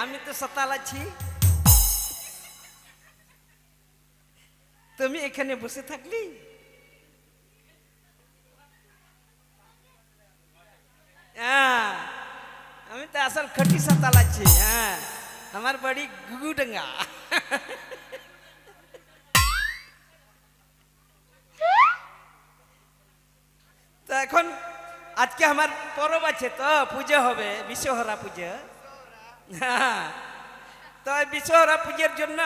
আমি তো সতাল আছি, তুমি এখানে বসে থাকলি। আমি তো আসল খটি সতাল আছি। হ্যাঁ, আমার বাড়ি গুগুডাঙ্গা। তো এখন আজকে আমার পরব আছে, তো পুজো হবে, বিশ্বহরা পুজো। হ্যাঁ, তো বিশ্বহরা পুজোর জন্য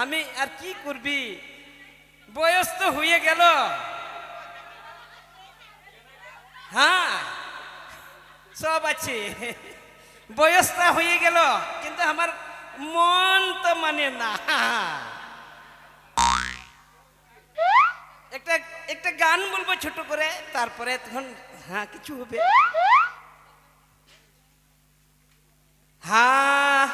আমি আর কি করবি, বয়স তো হয়ে গেল। হ্যাঁ, সব আছে, বয়সটা হয়ে গেল, কিন্তু আমার মন তো মানে না। একটা একটা গান বলবো ছোট করে, তারপরে তখন হ্যাঁ কিছু হবে। হ্যাঁ,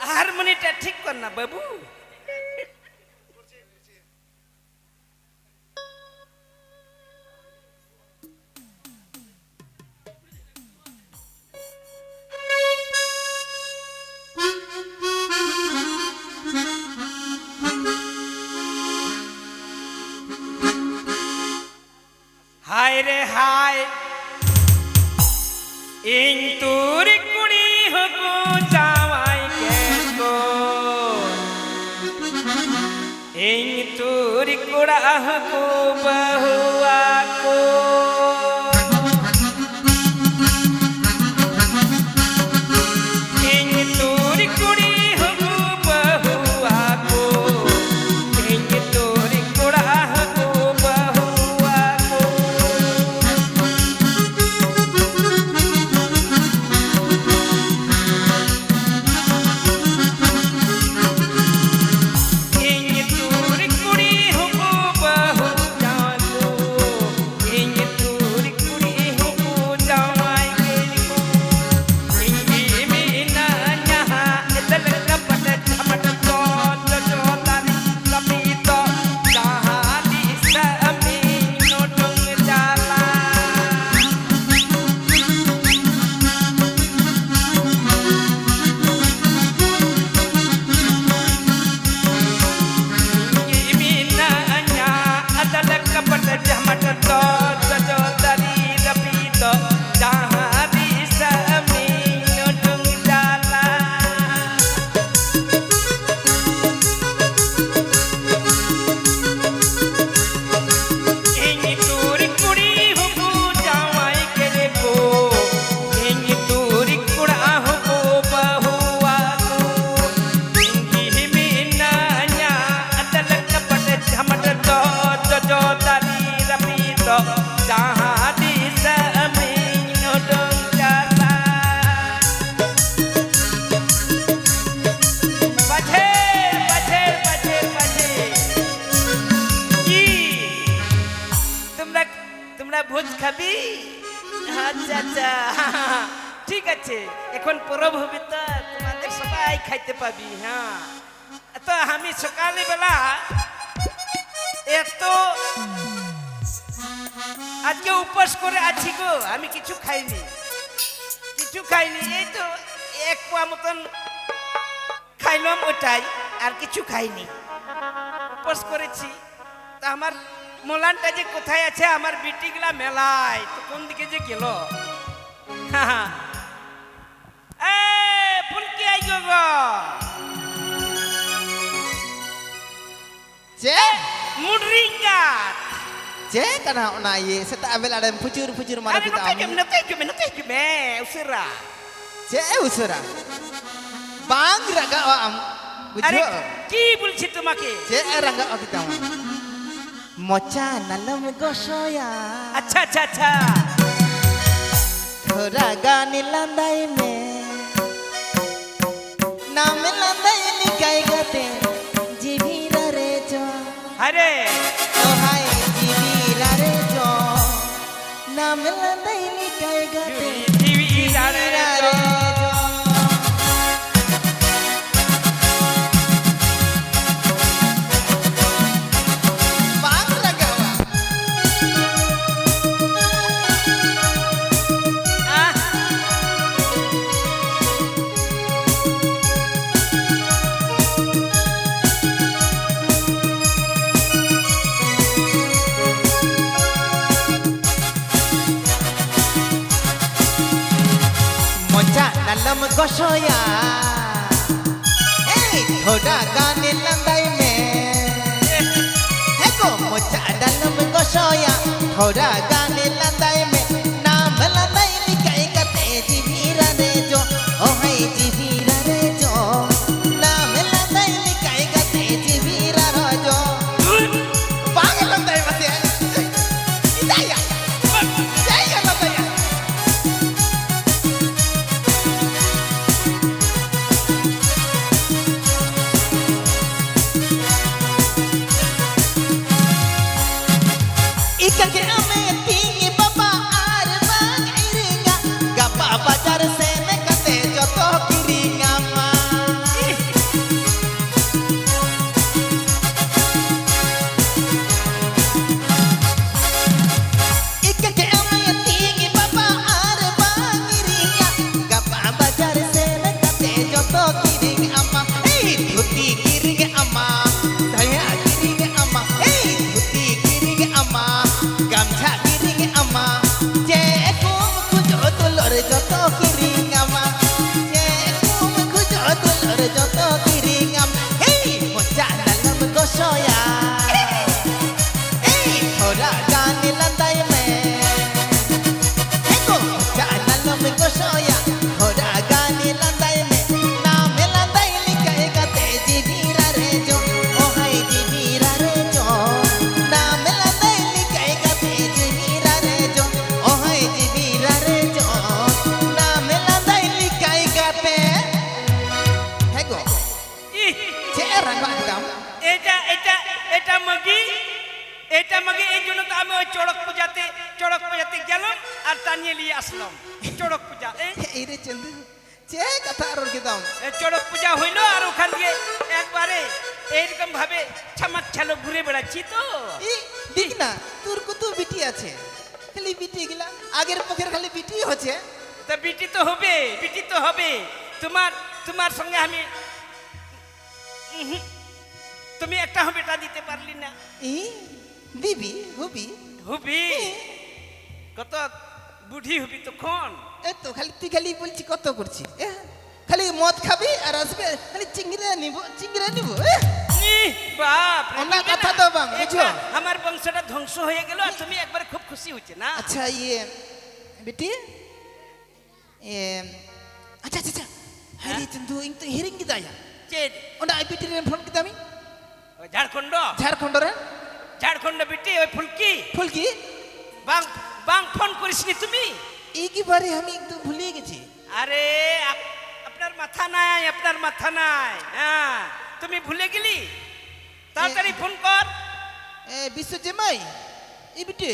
হারমোনিটা ঠিক কর না বাবু। হায় রে হায়, ইং তোর কুড়ি হকু জামাই কেগো, ইং তোর কুড়া হকু বহুয়া কো। ইং তোর কুড়ি হকু বহুয়া কো, ইং তোর কুড়া হকু বহুয়া কো। ভোজ খাবি? আচ্ছা আচ্ছা, ঠিক আছে, এখন পরব হবে তো তোমাদের সবাই খাইতে পাবি। হ্যাঁ, তো আমি সকালে বেলা এত আজকে উপোস করে আছি গো, আমি কিছু খাইনি, কিছু খাইনি। এই তো এক পোয়া মতন খাইলাম, ওটাই, আর কিছু খাইনি, উপোস করেছি। তা আমার মোলানটা যে কোথায় আছে, আমার বিটিগুলা মেলায়, তো কোন দিকে যে গেল। ফুলকি আই গো, Ce মুডরিঙ্গাত ce kana ona ye seta abel ada fucur mana আরে kita নতে জমে উসরা। ce usura bang raga am আরে bujo কি বলছি তোমাকে? ce raga kita mocha nalam gosoya আচ্ছা আচ্ছা আচ্ছা, thora gani landai me nam landai ni kai gate jibira re jo আরে oh hai jibira re jo nam landai ni kai gate TV আরে jibira re jo gosoya hey thoda gaane landai mein hey go mocha dalam gosoya thoda gaane landai mein naam landai likai kate jivira re jo oh hai jivira re jo naam landai likai kate jivira ro jo bang landai mate idaya jaya landai Ika ke ame tingi papa ar bang iringa gapa bazar se me kate joto kiringa ma Ika ke ame tingi papa ar bang iringa gapa bazar se me kate joto kiringa ama hey dhuti kiringa ama saya kiringa ama hey dhuti kiringa ama gamcha kiring ama je kum kujo tulor joto kiring ama je kum kujo tulor joto kiring am hey mocha dalam gosoya hey thoda gaane landai mein hey go mocha dalam gosoya thoda gaane landai mein naam landai likai kate jivira re jo oh hai jivira re jo naam landai likai kate jivira re jo oh hai jivira re jo naam landai likai kate hey go che rangwa ekdam এটা মাগে এই জন্য তো আমি ওই চড়ক পূজাতে গেলাম আর টানিয়ে নিয়ে আসলাম চড়ক পূজা এই রে চন্দু che কথা আর কিদাম চড়ক পূজা হইলো আর ওখান দিয়ে একবারে এইরকম ভাবে ছামাক ছালো ঘুরে বেড়াচ্ছি তো এই দেখ না তোর কত বিটি আছে খালি বিটি গিলা আগের পক্ষের খালি বিটি হচ্ছে তা বিটি তো হবে তোমার সঙ্গে আমি তুমি একটা বেটা দিতে পারলি না এই দিবি হবি হবি কত বুড়ি হবি তখন এই তো খালি তুই খালি বলছি কত করছি খালি মদ খাবি আর আসবে খালি চিংড়া নিব বাপ রে, অন্য নিবে কথা না। তো বাং, বুঝো? একবার আমার বংশটা ধ্বংস হয়ে গেল আর তুমি একবার খুব খুশি হচ্ছে না আচ্ছা ইয়ে বেটি আচ্ছা আচ্ছা আচ্ছা হ্যাঁ চন্দু ইং তো হিরিং কি দায়া চেদ ওনা আই বেটি রে ফোন কিতামি ওই ঝাড়খণ্ড ঝাড়খণ্ড রে বেটি ওই ফুলকি ফুলকি বাং ফোন করিসনি তুমি এই কি বারে আমি একদম ভুলে গেছি আরে আপনার মাথা নাই হ্যাঁ তুমি ভুলে গেলি তাড়াতাড়ি ফোন কর বিশ্ব জেমাই এই বেটি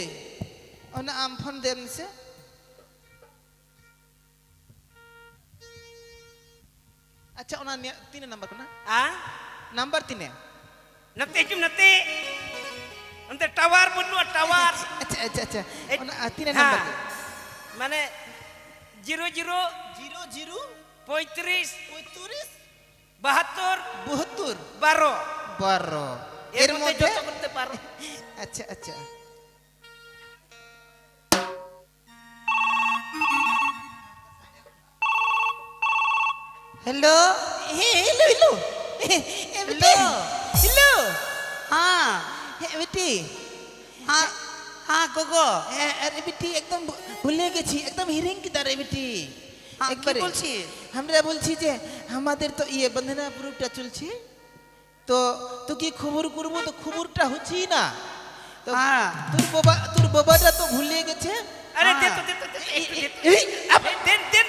ওনা আম ফোন দেন সে আচ্ছা ওনা 3 নাম্বার কোনা নাম্বার 3 নতে অন্তে টাওয়ার বললো টাওয়ার আচ্ছা আচ্ছা আচ্ছা ওনা 3 হ্যাঁ, নাম্বার মানে 00 00 35 35 72 72 12 12 এর মধ্যে যত করতে পারো আচ্ছা আচ্ছা हेलो हेलो हेलो हेलो हाँ बेटी हाँ हाँ गोगो अरे बेटी एकदम ভুলে গেছি একদম হিরিং কি দারে বেটি হ্যাঁ, কি একবারে বলছি? আমরা বলছি যে আমাদের তো ইয়ে বন্ধনা গ্রুপটা চলছে তো তো কি খবর করব তো খবরটা হচ্ছে না তো হ্যাঁ। তোর বাবাটা তো ভুলে গেছে আরে দে হ্যাঁ। তো একটু দে। এই, দেন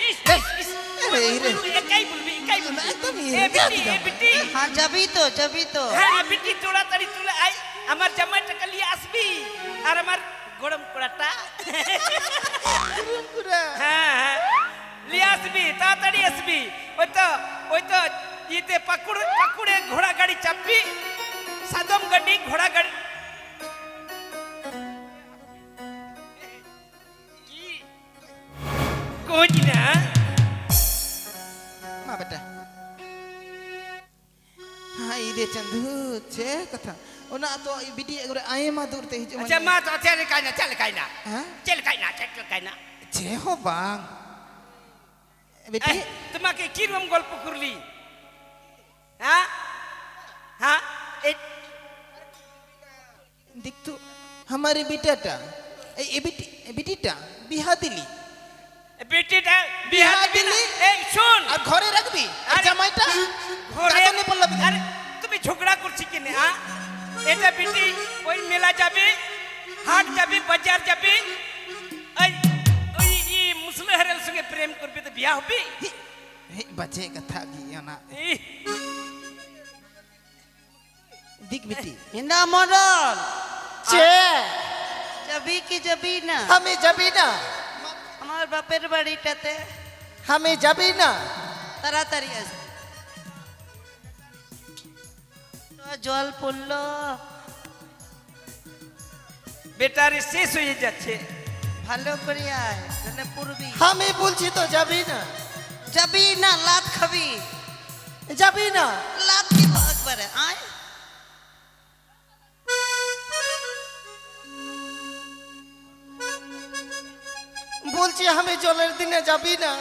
ইস, ইস, আরে, এই রে। একাই বলবি একদম এ ইয়ে, বিটি हाँ जबी तो হ্যাঁ বিটি তাড়াতাড়ি তুলে আই আমার জামাইটাকে নিয়ে আসবি আর আমার গরম কড়াটা পুরা হ্যাঁ নিয়ে আসবি তাড়াতাড়ি আসবি ওই তো ইতে পাকুড়ে ঘোড়া গাড়ি চাপবি সাদম গাড়ি ঘোড়া গাড়ি কি কই না মা বেটা হ্যাঁ এই রে চন্দু ছে কথা ওনা তো এই বিটি একবারে আয়ে মা দূরতে হিজে আচ্ছা মা তো চল কাই না হ্যাঁ চল কাই না ছে হো বাং বেটি এই, তোমাকে কিরকম গল্প করলি? হ্যাঁ হ্যাঁ এই देख तो हमारे बेटाटा ए बेटी बेटीटा बिहा दिली বেটিটা বিয়া বিয়া দিবি না? দিলি? এই শোন, আর ঘরে রাখবি আর আরে, জামাইটা ঘরে কাঁদনে পড়লাবি আরে তুমি ঝগড়া করছি কেন? হ্যাঁ, এটা বেটি ওই মেলা যাবে, হাট যাবে, বাজার যাবে, ওই ওই মুসলিমের সঙ্গে প্রেম করবে তো বিয়া হবে? हे बच्चे कथा गया ना এই, देख बेटी हिंदा मॉडल चे যাবি কি যাবি না? हमें जाबी ना আমার বাপের বাড়িটাতে हमें जाबी ना তাড়াতাড়ি আসবে। তো জল পড়লো, বেটারে শেষ হয়ে যাচ্ছে। ভালো করে আয়, তাহলে পড়বি। हमें बोलছি তো যাবি না যাবি না, লাত খাবি। যাবি না লাত দিব একবারে, আয়। বলছি আমি জলের দিনে যাবি না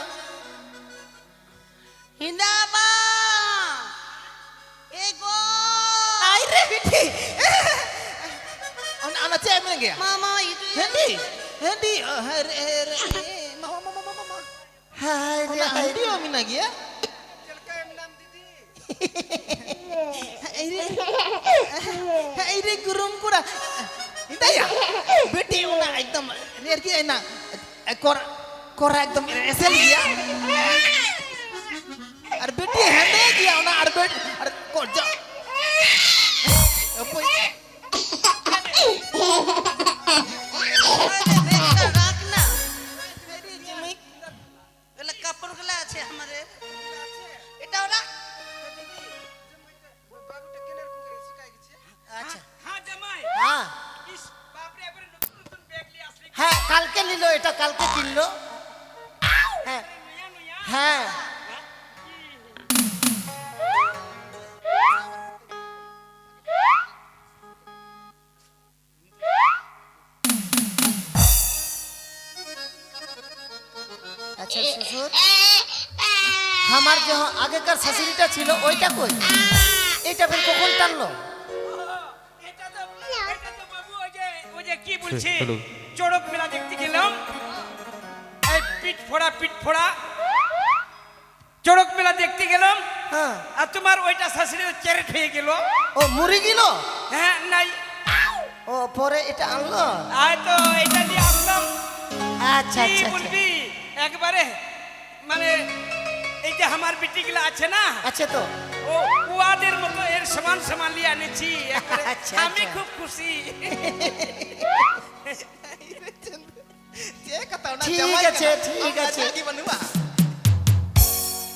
হিন্দাবা এ গো आई रे बेटी आना चाहिए मैं गया মামা ইটু हेंडी हेंडी अरे अरे मामा मामा मामा हाय रे हेंडी আমি না গিয়া এই রে গুরুম কুড়া ইতায়া বেটি ওনা একদম রের কি না কোরা একদম এসেল গিয়া আর বেটি হেঁটে গিয়া ওনা আর বেট আর কোর যা ওই রাখ না, এগুলা কাপড়গুলা আছে আমাদের, এটাও রাখ। আচ্ছা হ্যাঁ জামাই, হ্যাঁ ইস, বাপরে, এবারে নতুন নতুন ব্যাগ নিয়ে আসলি। হ্যাঁ কালকে নিল এটা কালকে কিনলো হ্যাঁ নয়া নয়া। হ্যাঁ আচ্ছা শ্বশুর আমার যে আগেকার শাশুড়িটা ছিল ওইটা কই এটা ফের কখন টানলো এটা তো বাবু ওই যে কি বলছি, চড়ক মেলা দেখতে গেলাম, এই পিঠ ফোড়া চড়ক মেলা দেখতে গেলাম, হ্যাঁ আর তোমার ওইটা শাশুড়ি ক্যারেট হয়ে গেল। ও মুড়ি গেল হ্যাঁ নাই, ও পরে এটা আনলো আয় তো এটা নিয়ে আসলাম। আচ্ছা কি আচ্ছা আচ্ছা বলবি একবারে, মানে এই যে আমার বিটিগুলো আছে না, আচ্ছা তো ও কুয়াদের মতো এর সমান সমান নিয়ে আনেছি একবারে। আচ্ছা, আমি আচ্ছা। খুব খুশি। ঠিক আছে ঠিক আছে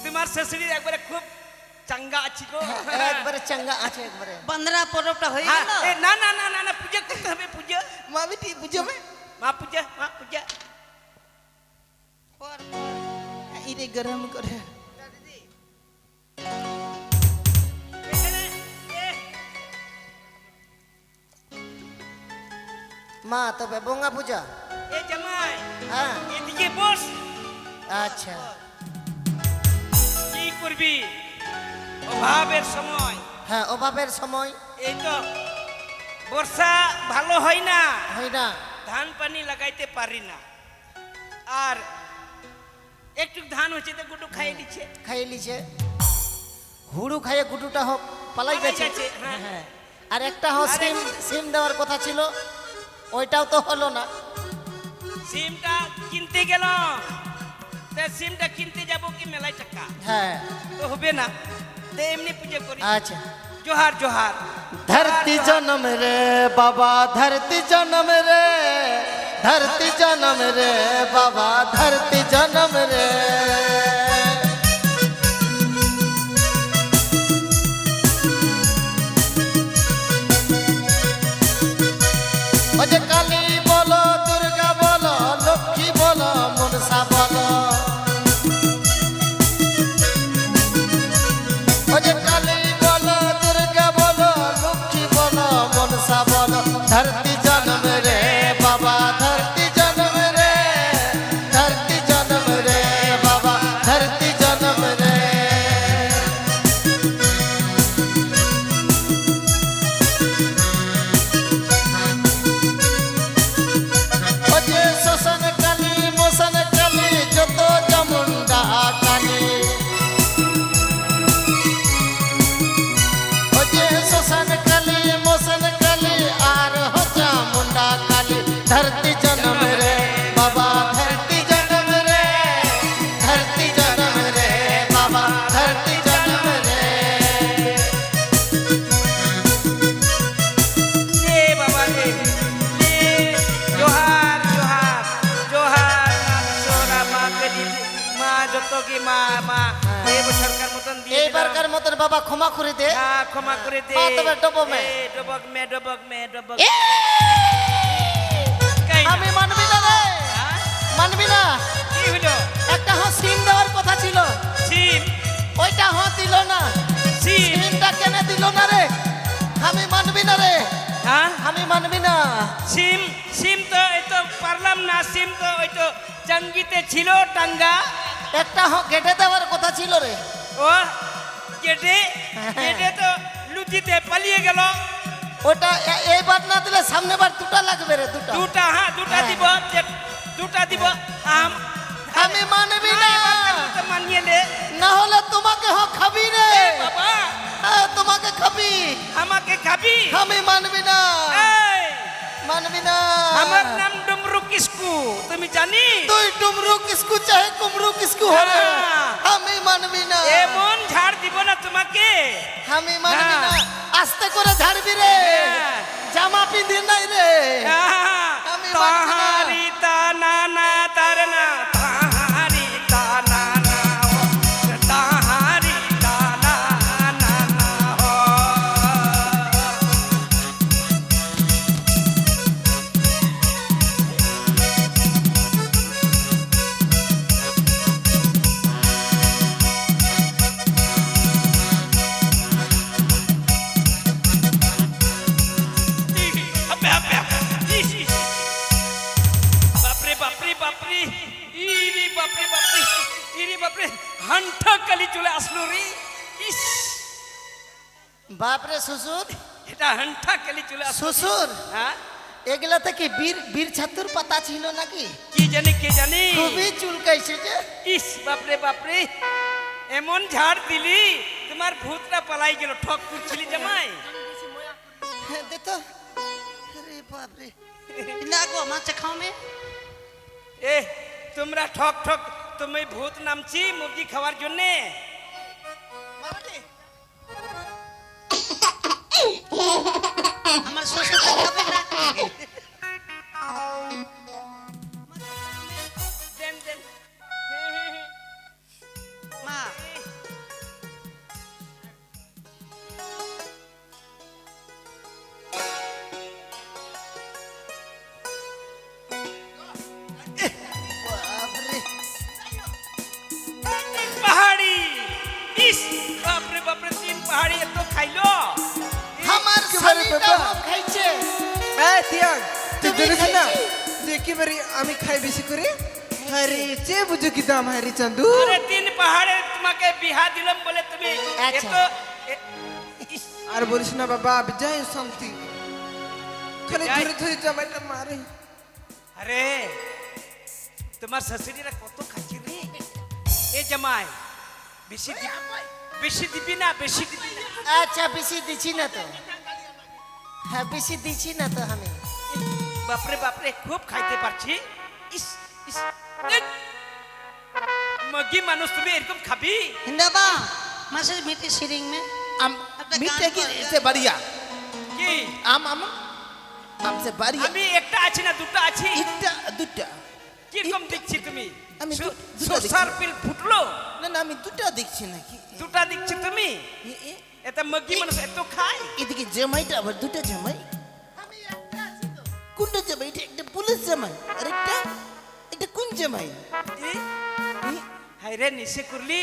তোমার শাশুড়ি একবারে খুব চাঙ্গা আছি গো। একবারে চাঙ্গা আছে একবারে বন্দরা পরবটা হয়ে হ্যাঁ, গেল। এ, না না না না না, পূজা করতে হবে, পূজা, মা বেটি বুঝবে মা পূজা, মা পূজা। পর, ইরে গরম করে এখানে, এ, মা তবে বঙ্গা পূজা এ জামাই, হ্যাঁ এদিকে বস। আচ্ছা কি করবি, অভাবের সময়, হ্যাঁ অভাবের সময় এই তো বর্ষা ভালো হয় না, হয় না ধান পানি লাগাইতে পারি না, আর একটু ধান হচ্ছে তো গুটু খাইয়ে দিচ্ছে। খাইয়ে লিছে হুড়ু খাইয়ে গুটুটা হোক পালাই পালাই গেছে গেছে, হ্যাঁ। হ্যাঁ আর একটা হোক সিম সিম দেওয়ার কথা ছিল ওইটাও তো হলো না সিমটা কিনতে গেলাম, তা সিমটা কিনতে যাব কি মেলায় টাকা হ্যাঁ তো হবে না, তো এমনি পুজো করি। আচ্ছা জোহার জোহার। धरती जन्म रे बाबा धरती जन्म रे धरती जन्म रे बाबा धरती जन्म रे ओजे काली बोलो दुर्गा बोलो लक्ष्मी बोलो मनसा बोलो ओजे काली बोलो दुर्गा बोलो लक्ष्मी बोलो मनसा बोलो धरती जन्म रे बाबा धरती जन्म रे बाबा বাবা ক্ষমা করে দে হ্যাঁ ক্ষমা করে দে হ্যাঁ, তবে ডবো মে। ডবক মে ডবক মে ডবক এ! আমি মানবি না রে মানবি না কি হলো একটা সিম দেওয়ার কথা ছিল সিম ওইটা দিল না সিম সিমটা কেন দিল না রে আমি মানবি না রে হ্যাঁ আমি মানবি না সিম সিম তো এই তো পারলাম না সিম তো ওই তো জঙ্গিতে ছিল টাঙ্গা একটা কেটে দেওয়ার কথা ছিল রে ও কেটে কেটে তো লুচিতে পালিয়ে গেল ওটা এইবার না দিলে সামনেবার দুটা লাগবে রে দুটা দুটা হ্যাঁ দুটা দিব দুটা দিব আমি মানবি না তো মানিয়ে লে না হলে তোমাকে খাবি রে বাবা তোমাকে খাবি আমাকে খাবি আমি মানবি না এই, মানবি না আমার নাম ডুমরু কিসকু তুমি জানি তুই ডুমরু কিসকু চাহে কুমরু কিসকু হরে হ্যাঁ। আমি মানবি না এমন ঝাড় দিব না তোমাকে আমি মানবি না হ্যাঁ। আস্তে করে ঝাড়বি রে হ্যাঁ। জামা পিঁধি নাই রে আমি মানবো না। তাহারি তানা না তার না তাহারি তানা না ও, তাহারি তানা না না ও। আবে, আবে, আবে। ইস, ইস। বাপরে বাপরে বাপরে ইরি বাপরে বাপরে ইরি বাপরে হান্টা কালি চলে আসলো রে ইস বাপরে শ্বশুর এটা হান্টা কালি চলে আসলো শ্বশুর হ্যাঁ এগুলাতে কি বীর বীর ছাতুর পাতা ছিল নাকি কি জানি কে জানি খুবই চুলকাইছে যে ইস বাপরে বাপরে এমন ঝাড় দিলি তোমার ভূতটা পালাই গেল ঠক করছিলি জামাই হ্যাঁ, দে তো আরে বাপরে না গো মাছ খাও মে এ তোমরা ঠক ঠক তুমি ভূত নামছি মুরগি খাওয়ার জন্যে আমার শ্বশুর খাবে না দেন দেন মা বাপরে পাহাড়ি ইস বাপরে বাপরে তিন পাহাড়ি এত খাইলো আমার একেবারে শালিটা বাবা। খাইছে এই তিয়াগ তুই তুমি দেখছ না খাইছি? যে একেবারে আমি খাই বেশি করে আরে যে বুঝো কি দাম হারি চান্দু আরে তিন পাহাড়ে তোমাকে বিহা দিলাম বলে তুমি আচ্ছা। এত ইস, আর বলিস না বাবা বিজয় শান্তি খালি বিজয়? ধরে ধরে জামাইটা মারে আরে তোমার শাশুড়িরা কত খাচ্ছি রে এ জামাই বেশি দিবি না বেশি দিবি না আচ্ছা বেশি দিছি না তো হ্যাঁ বেশি দিছি না তো আমি বাপরে বাপরে খুব খাইতে পারছি ইস ইস এই, মগি মানুষ তুমি এরকম খাবি হিন্দাবা মাছের মিটি সিরিং মে একটা গান মিঠে কি করে। से बढ़िया কি আম আম আম से बढ़िया আমি একটা আছি না দুটো আছি ইটা দুটা কিরকম দেখছি তুমি আমি সু- দুটো দেখছি। সরষার পিল ফুটলো না না আমি দুটা দেখছি নাকি দুটা দেখছি তুমি এটা মগি মানুষ এত খায় এদিকে জামাইটা আবার দুটা জামাই কোনটা জামাই এটা একটা পুলিশ জামাই আর একটা এটা কোন জামাই হাই রে নিচে করলি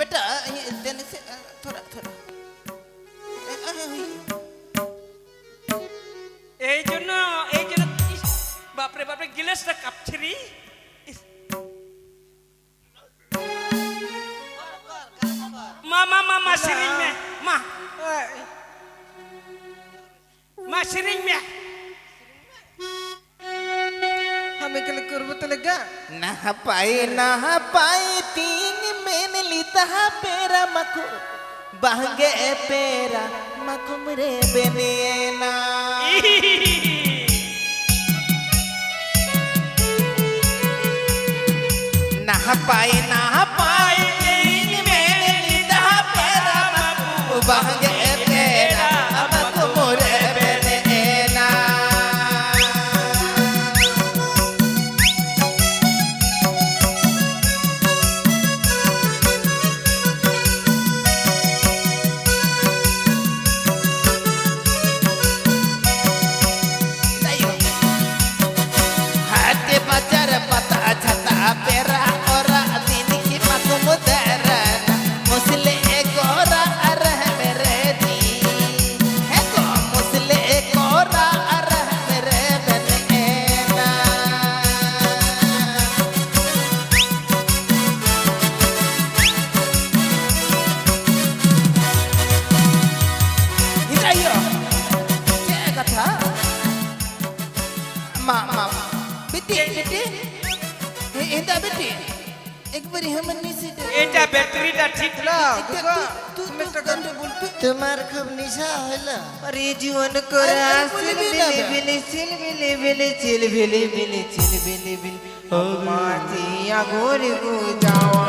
बेटा ये देने से थोड़ा थोड़ा এই জন্য ইস, বাপরে বাপরে গিলাসটা কাঁপছে রে ইস। মা মা মা মা সিরিং মে মা মা সিরিং মে আমি গেলে করবো তাহলে গা ना पाए तीन मैंने लिता पेरा मको बहगे पेरा मको मेरे बेनेना ना पाए तीन मैंने लिता पेरा मको बहगे पेरा मको मेरे बेनेना तेरी हम निशी এটা ব্যাটারিটা ঠিক না দুগো তুমি একটা গান বলতো তোমার খুব নিশা হইলো আরে জীবন করে আরে আসিল বলবি বিলি না। বিলি চিল বিলি বিলি চিল বিলি বিলি চিল বিলি বিলি ও মাটি আগরে গো যাওয়া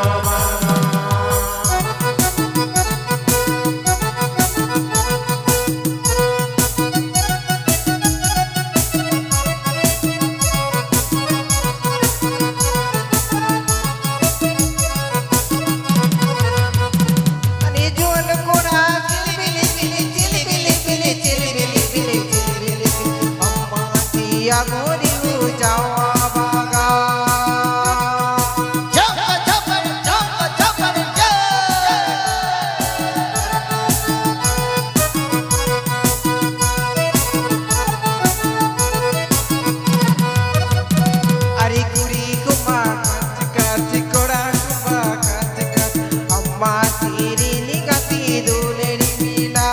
আরে জীবন করে আসিল বিলি বিলি চিল বিলি বিলি চিল বিলি বিলি চিল বিলি বিলি ও মাটি আগরে গো যাওয়া বাগা ঝপা ঝপা ঝপা ঝপা ঝ Ari kuri kuma kati kora kuma kati amma tiri ni kati duleri mina.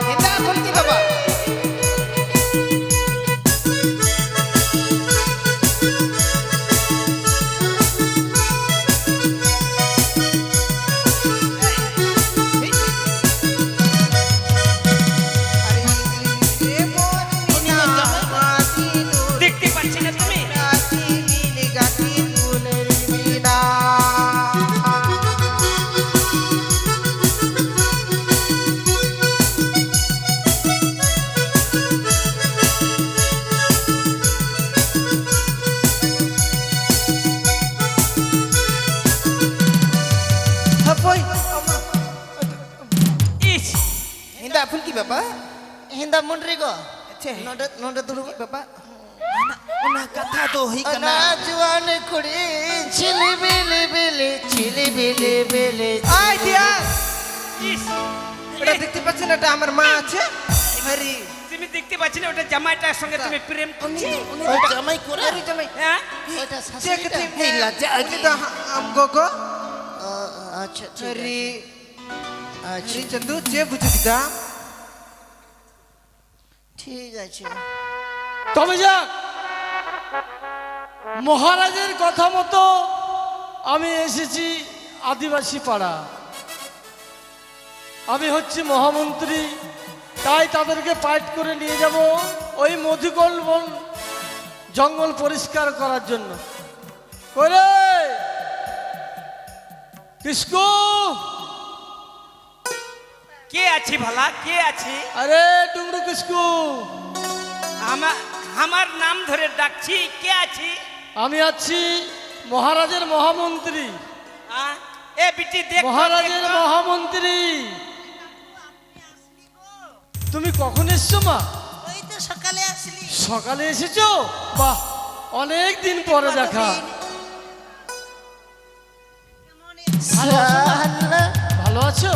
Kita kunti baba. Ari kiri bon mina mati duleri. দেখতে পাচ্ছি না তুমি Gati bili gati duleri mina. Hapoy, ama. ইস Hinda pun ki baba? Hinda মুন্ডরি গো Che. নডে নডে দুরু Baba. Una kata do hi না জওয়ান কুড়ি ছিলি বিলি বিলি ছিলি বিলি বিলি Ay dia. ইস ওটা দেখতে পাচ্ছেন এটা আমার মা আছে আরে তুমি দেখতে পাচ্ছি না ওটা জামাইটার সঙ্গে তুমি প্রেম করছি ওই জামাই করে আরে জামাই হ্যাঁ ওইটা দেখতে শাশুড়িটা হেই লজ্জা আগে তো আমগো গো আচ্ছা ঠিক আরে আছে আচ্ছা আরে চন্দু যে বুঝি দিদা ঠিক আছে তবে যাক মহারাজের কথা মতো আমি এসেছি আদিবাসী পাড়া। আমি হচ্ছি মহামন্ত্রী, তাই তাদেরকে পাইট করে নিয়ে যাব ওই মধুকল বন জঙ্গল পরিষ্কার করার জন্য। করে কিসকু, কে আছি ভালা কে আছি আরে ডুংরু কিসকু, আমার আমার নাম ধরে ডাকছি কে আছি আমি আছি মহারাজের মহামন্ত্রী। আ? এ বিটি দেখ তো, মহারাজের দেখ তো। মহামন্ত্রী তুমি কখন এসছো মা? ওই তো সকালে আসলি সকালে এসেছো? বাহ, অনেক দিন পরে দেখা। সালা ভালো আছো?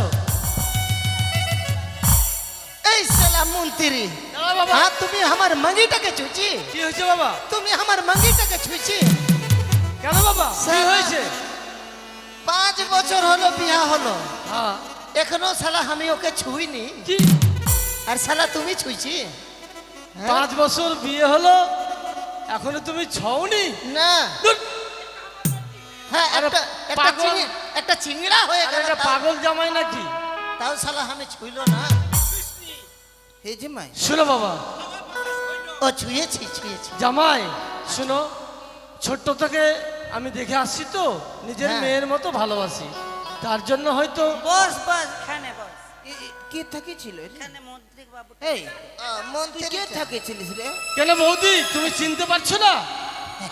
এই সালা মন্ত্রী দাঁড়া বাবা। হ্যাঁ তুমি আমার মাঙ্গিটাকে ছুঁচি কি হয়েছে বাবা? তুমি আমার মাঙ্গিটাকে ছুঁচি কেন বাবা, কি হয়েছে? 5 বছর হলো বিয়া হলো হ্যাঁ, এখনো সালা আমি ওকে ছুঁইনি কি আর সালা তুমি ছুঁইছি 5 বছর বিয়ে হলো এখনো তুমি ছওনি? না ধুর, হ্যাঁ আরে পাগল। একটা চিংড়া হয়ে আরে গেল এটা পাগল জামাই নাকি? তাও সালা আমি ছুঁইলো না হে জামাই শোনো বাবা, ও ছুঁয়েছি জামাই শোনো, ছোট্ট থেকে আমি দেখে আসছি তো নিজের হ্যাঁ। মেয়ের মতো ভালোবাসি, তার জন্য হয়তো বস বস এখানে বস কে থাকে ছিল এখানে মন্ত্রী বাবু এই তুই মন্ত্রী কে থাকে ছিলিস রে কেন বৌদি তুমি চিনতে পারছো না?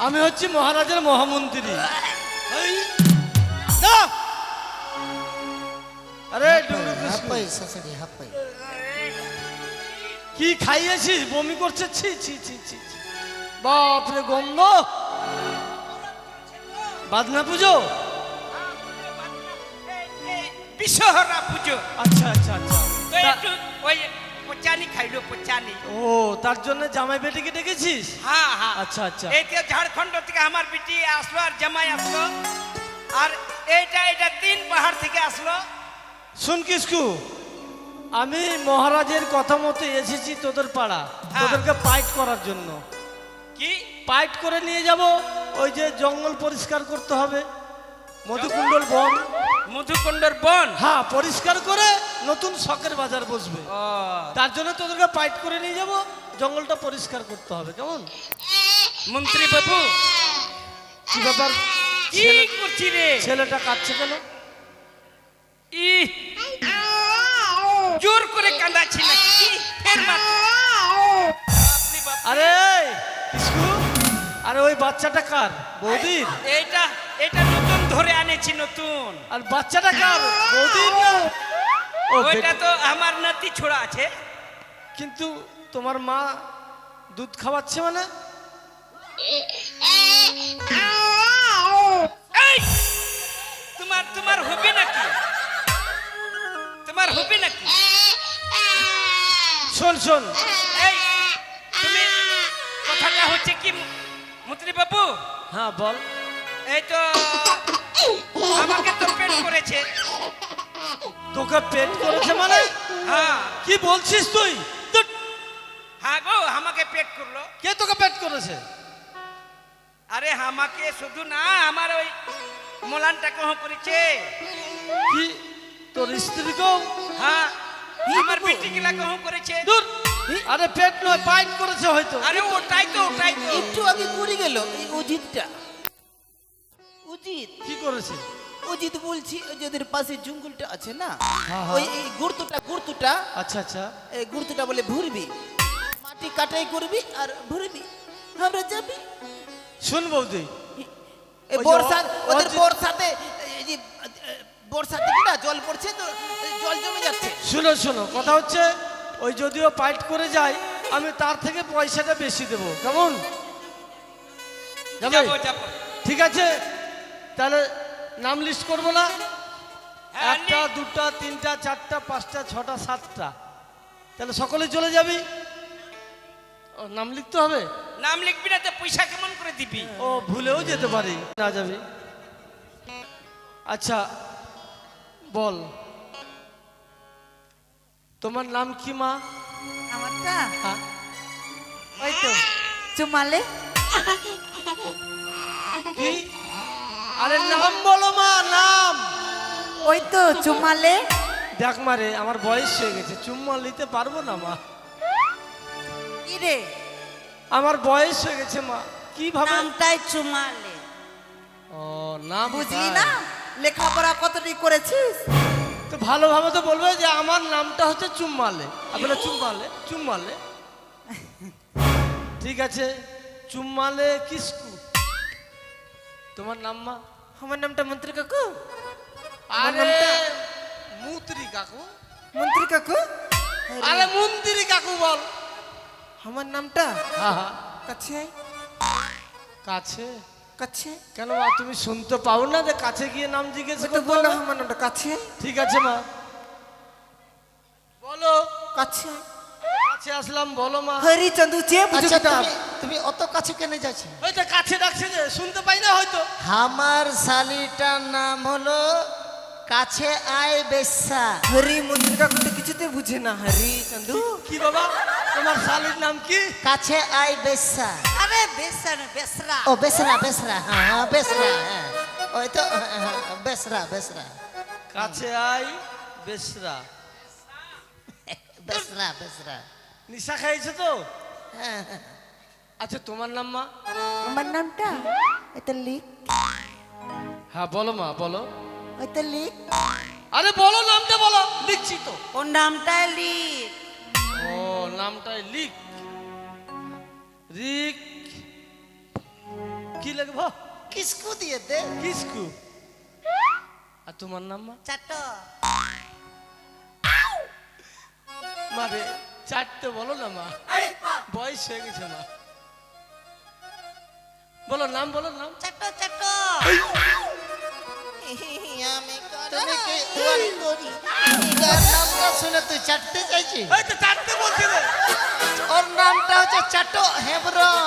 আমি হচ্ছি মহারাজের মহামন্ত্রী। না! আরে ডুগডুগ কিসকু, হাপ্পাই শাশুড়ি হাপ্পাই কি খাইয়েছিস? বমি করছে, ছি ছি ছি ছি ছি। বাপরে গন্ধ। বাদনা পুজো? বিশ্বহরা পুজো আচ্ছা আচ্ছা আচ্ছা। তো একটু ওই পচানি খাইলো পচানি ও, তার জন্য জামাই বেটিকে ডেকেছিস? হ্যাঁ হ্যাঁ আচ্ছা আচ্ছা। এই তো ঝাড়খণ্ড থেকে আমার বিটি আসলো আর জামাই আসলো আর এটা 3 পাহাড় থেকে আসলো শুন কিসকু, আমি মহারাজের কথা মতো এসেছি তোদের পাড়া, হ্যাঁ। তোদেরকে পাইট করার জন্য। কি পাইট করে নিয়ে যাব ওই যে জঙ্গল পরিষ্কার করতে হবে, মধুকুণ্ডল বন। মধুকুণ্ডর বন। হ্যাঁ, পরিষ্কার করে নতুন শখের বাজার বসবে। ও, তার জন্য তোদেরকে পাইট করে নিয়ে যাব, জঙ্গলটা পরিষ্কার করতে হবে, কেমন? মন্ত্রী বাবু কি ব্যাপার, কি করছি রে? ছেলেটা কাঁদছে কেন? ই জোর করে কাঁদাচ্ছি না কি? ফের মার। বাপরে বাপ। আরে কিসকু, আরে ওই বাচ্চাটা কার? বৌদির? এইটা এটা নতুন ধরে আনেছি, নতুন। আর বাচ্চাটা কার? বৌদির না? ও ওইটা তো আমার নাতি ছোড়া আছে। কিন্তু তোমার মা দুধ খাওয়াচ্ছে মানে? এই তোমার হবে নাকি? তোমার হবে নাকি? শোন শোন, এই তুমি কথাটা হচ্ছে কি মন্ত্রী বাবু? হ্যাঁ বল। এই তো আমাকে তো পেট করেছে। তোকে পেট করেছে মানে? হ্যাঁ কি বলছিস তুই? ধুৎ, হ্যাঁ গো, আমাকে পেট করলো। কে তোকে পেট করেছে? আরে আমাকে শুধু না, আমার ওই মোলানটাকেও করেছে। কি তোর স্ত্রীকেও? হ্যাঁ, আমার বেটি গিলাকেও করেছে। দূর, আরে পেট নয়, পাইট করেছে হয়তো। আরে ওটাই তো। একটু আগে করে গেল এই অজিতটা। অজিত, কি করেছে? অজিত বলছি ওই যে ওদের পাশে জঙ্গলটা আছে না, হ্যাঁ, ওই এই গুর্তুটা আচ্ছা আচ্ছা, এই গুর্তুটা বলে ভরবি, মাটি কাটাই করবি আর ভরবি, আমরা যাবি। শুন বৌদি, এই ওই যে বর্ষা, ওদের অজিত- বর্ষাতে এই যে বর্ষাতে কি না জল পড়ছে তো, জল জমে যাচ্ছে। শোনো শোনো, কথা হচ্ছে ওই যদিও পাইট করে যায়, আমি তার থেকে পয়সাটা বেশি দেবো, কেমন? যাবে? যাবো। ঠিক আছে, তাহলে নাম লিস্ট করবো না? হ্যাঁ, একটা, দুটা, তিনটা, চারটা, পাঁচটা, ছটা, সাতটা, তাহলে সকলে চলে যাবি। ও, নাম লিখতে হবে? নাম লিখবি না তো পয়সা কেমন করে দিবি? ও, ভুলেও যেতে পারি, না যাবি। আচ্ছা বল, তোমার নাম কি মা? আমারটা হ্যাঁ? ওই তো চুমালে। কি? আরে নাম বলো মা, নাম। ওই তো চুমালে। দেখ মারে, আমার বয়স হয়ে গেছে, চুম্মা নিতে পারবো না মা, কি রে? আমার বয়স হয়ে গেছে মা, কিভাবে? নামটাই চুমালে, ও, নাম বুঝলি তাই। না? লেখাপড়া কতটুকু করেছিস? তো ভালোভাবে তো বলবে যে আমার নামটা হচ্ছে চুম্মালে। বলে চুম্মালে, চুম্মালে, ঠিক আছে, চুম্মালে কিসকু। তোমার নাম মা? আমার নামটা মন্ত্রী কাকু। আরে মুত্রি কাকু। মন্ত্রী কাকু, আরে মন্ত্রী কাকু বল। আমার নামটা হ্যাঁ হ্যাঁ, কাছে কাছে। কাছে কেন মা, তুমি শুনতে পাও না যে কাছে গিয়ে নাম জিজ্ঞেস তো করতে বলো, হবে? আমার নামটা কাছে ঠিক আছে মা, বলো। কাছে। কাছে আসলাম, বলো মা। হরিচন্দ্র চেয়ে আচ্ছা, বুঝতে তুমি অত কাছে কেন যাচ্ছ? ওই তো কাছে ডাকছে যে, শুনতে পাই না হয়তো। আমার শালিটার নাম হলো কাছে আয় বেশ্যা। হরি মন্ত্রী কাকু তো কিছুতে বুঝে না। হরিচন্দ্র কি বাবা, তোমার শালির নাম কি? কাছে আয় বেশ্যা। আরে বেসরা না, বেসরা। ও বেসরা, বেসরা, হ্যাঁ হ্যাঁ বেসরা, হ্যাঁ ওই তো বেসরা, বেসরা, কাছে আই বেসরা। বেসরা, বেসরা, নিশা খাইছে তো? হ্যাঁ হ্যাঁ। আচ্ছা তোমার নাম মা? আমার নামটা এটা লিখ, হ্যাঁ বলো মা, বলো। ওইটা লিখ। আরে বলো, নামটা বলো, লিখছি তো। ও নামটা লিখ। ও, নামটাই লিখ। রিক, কি লিখব? কিসকু দিয়ে দে। কিসকু। আর তোমার নাম মা? চাটো। মারে চারটে বলো না মা, বয়স হয়ে গেছে মা, বলো নাম, বলো নাম। চাটো চাটো। তুমি কি ওর নামটা শুনে তুই চাটতে চাইছিস? এই তো চারটে বলছি রে। ওর নামটা হচ্ছে চাটো হেব্রম।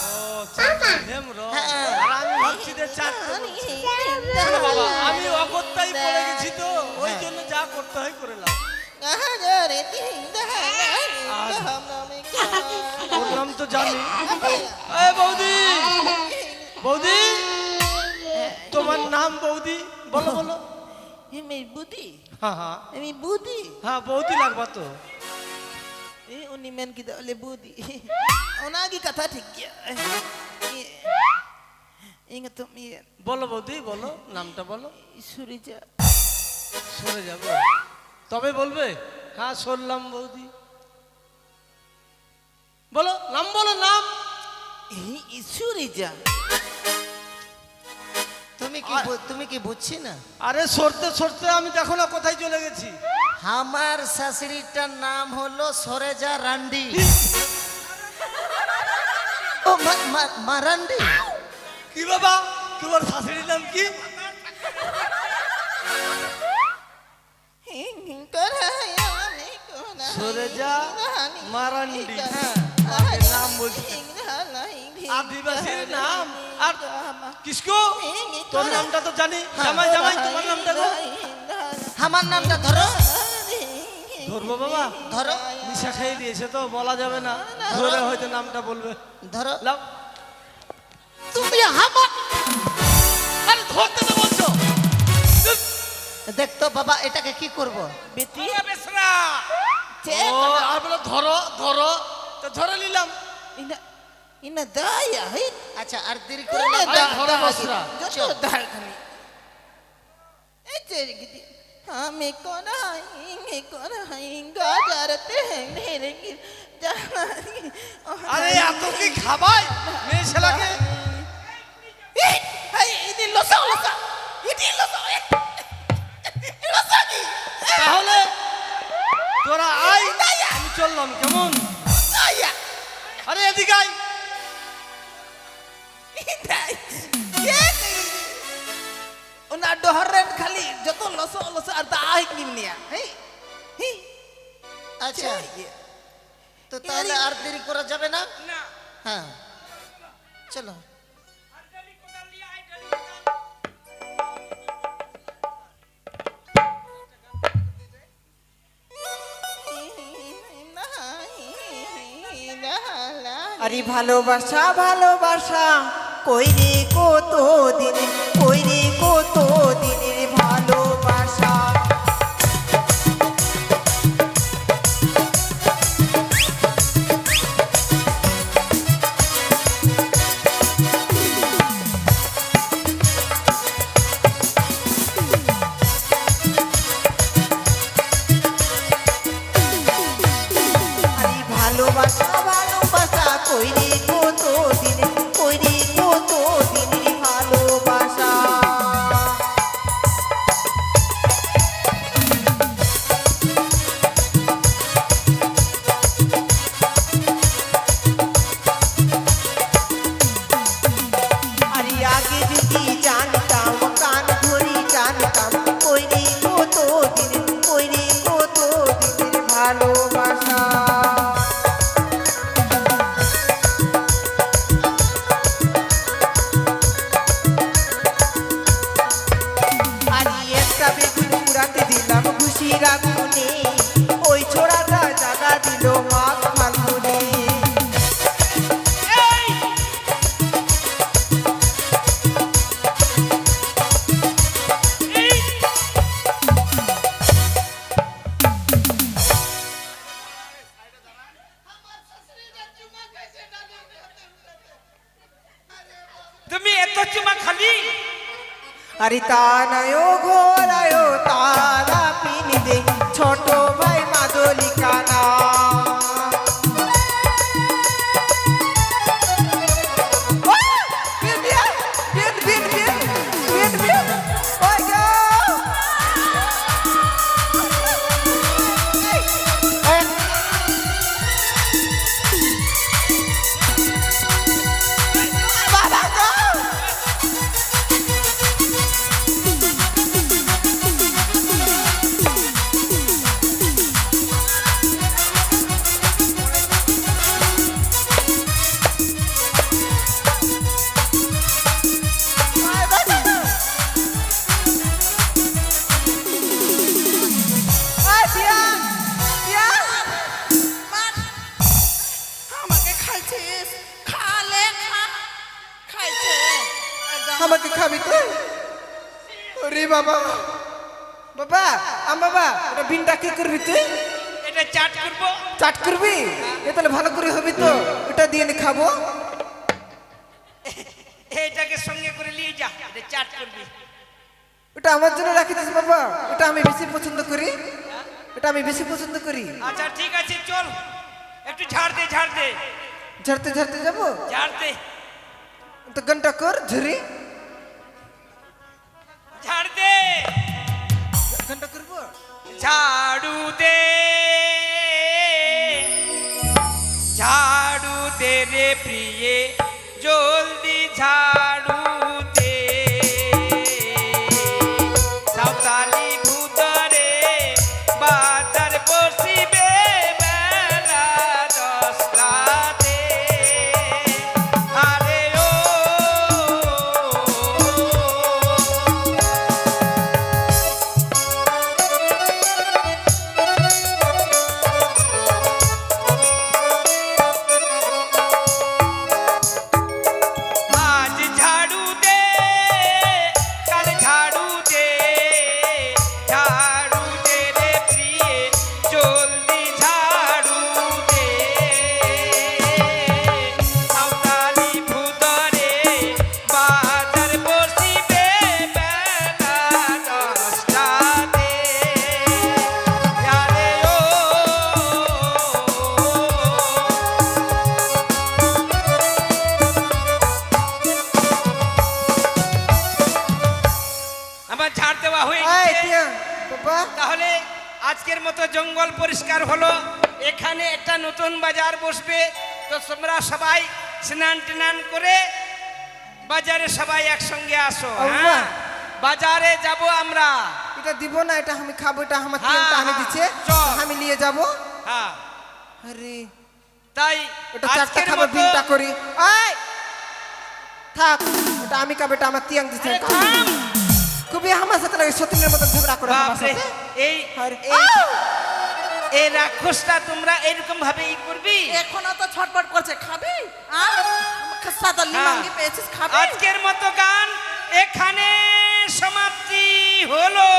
ও, চারটে হেমর। হ্যাঁ। আর আমি ভাবছি যে চারটে বলছি। শোনো বাবা, আমি অগত্যাই পড়ে গেছি তো, ওই জন্য যা করতে হয় করে নাও। ওর নাম তো জানি। এই বৌদি, বৌদি তোমার নাম বৌদি বলো বলো मैं बुद्धि হ্যাঁ হ্যাঁ मैं बुद्धि হ্যাঁ বৌদি লাগবা তো ए उन्हीं मैन की दले बुद्धि उना की कथा ठीक गया इंग तुम ये বলো বৌদি বলো নামটা বলো सूरज সরে যাবো তবে বলবে হ্যাঁ সরলাম বৌদি বলো নাম বলো নাম सूरज তুমি কি বুঝছি না আরে সরতে সরতে আমি দেখো না কোথায় চলে গেছি আমার শাশুড়িটার নাম হলো সরেজা রান্ডি ও মারান্ডি কি বাবা তোমার শাশুড়ির নাম কি সরেজা মারান্ডি আমাকে নাম বলছি আদিবাসীর নাম আর কিসকো তোর নামটা তো জানি জামাই জামাই তোমার নামটা গো আমার নামটা ধরো ধরবো বাবা ধরো নিশা খেয়ে দিয়েছে তো বলা যাবে না ধরে হয়তো নামটা বলবে ধরো লাও তুমি আমার আরে ধরতে তো বলছো দেখতো বাবা এটাকে কি করব बेटी বেসরা ও আর বলো ধরো ধরো তো ধরে নিলাম इना इना दाया है আচ্ছা আর দেরি করে इना না ধরো বসরা जो तो दाल खानी ए तेरी की हमें कौन गाजरते हैं मेरे की আরে এত কি খাবাই মেয়ে ছেলেকে हाय इदी लसा लसा इदी लसा लसा की তাহলে তোরা আয় আমি চললাম কেমন दाया আরে এদিকে আয় उना डोहरन खाली जतो लसो लसो अर्धा आहिक निमनिया हे हे আচ্ছা তো তাহলে আর দেরি করা যাবে না না হ্যাঁ চলো আরে ভালোবাসা ভালোবাসা কইরে কত দিন কইরে কত দিনের ভালোবাসা আরে ভালোবাসা ভালোবাসা কইরে কত দিন কইরে কত দিনের ভালোবাসা আরে আগে যদি জানতাম কান ধরি জানতাম কইরে কত দিন কইরে কত দিনের ভালোবাসা আরে একটা বেগুন পুরাতে দিলাম খুশির আগুনে ওই ছোড়াটা জাগা দিল মাঘ ফাল্গুনে তুমি এত চুমা খালি আরে তানায়ও ঘোরায়ও তারা পিন দে ছোট ভাই মাদলিকানা খাবি তুই ওরে বাবা বাবা বাবা এটা বিনটা কি করবি তুই এটা চাট করবো। চাট করবি এ তাহলে ভালো করে হবে তো এটা দিয়ে নি খাবো এটাকে সঙ্গে করে নিয়ে যা, এটা চাট করবি। এটা আমার জন্য রাখি দিস বাবা এটা আমি বেশি পছন্দ করি এটা আমি বেশি পছন্দ করি আচ্ছা ঠিক আছে চল, একটু ঝাড় দে ঝাড় দে ঝাড়তে ঝাড়তে যাবো ঝাড় দে তো ঘন্টা কর ঝুরি ঝাড় দে ঘন্টা করবো ঝাড়ু দে ঝাড়ু দে রে প্রিয়ে জলদি ঝাড়ু দে সাঁওতালি ভূতরে বাজার বসিবে বেলা 10টাতে আরে ও আজ ঝাড়ু দে কাল ঝাড়ু দে ঝাড়ু দে রে প্রিয়ে জলদি ঝাড়ু দে সাঁওতালি ভূতরে বাজার বসিবে বেলা 10টাতে আরে ও আমার ঝাড় দেওয়া হয়ে এই গেছে। টিয়া বাবা তাহলে আজকের মতো জঙ্গল পরিষ্কার হলো। এখানে একটা নতুন বাজার বসবে, তো তোমরা সবাই স্নান টান করে বাজারে সবাই একসঙ্গে আসো। আব্বা। হ্যাঁ বাজারে যাব আমরা। এটা দিব না এটা আমি খাবো এটা আমার হ্যাঁ, তেলটা আমি হ্যাঁ, দিচ্ছে চল। আমি নিয়ে যাব হ্যাঁ আরে তাই এটা চারটা আজকের খাবো মতো বিনটা করি এই থাক এটা আমি খাবো এটা আমার তিয়াং দিচ্ছে আরে থাম। খুবই আমার সাথে লাগে সতীনের মতো ঝগড়া করে আমার বাপরে, সাথে এই আরে, এই রাক্ষসটা তোমরা এরকম ভাবে ই করবি। এখনো তো ছটপট করছে, খাবি? আমাকে সাদা লিমাঙ্গি পেয়েছিস, খাবি? আজকের মতো গান এখানে সমাপ্তি হলো।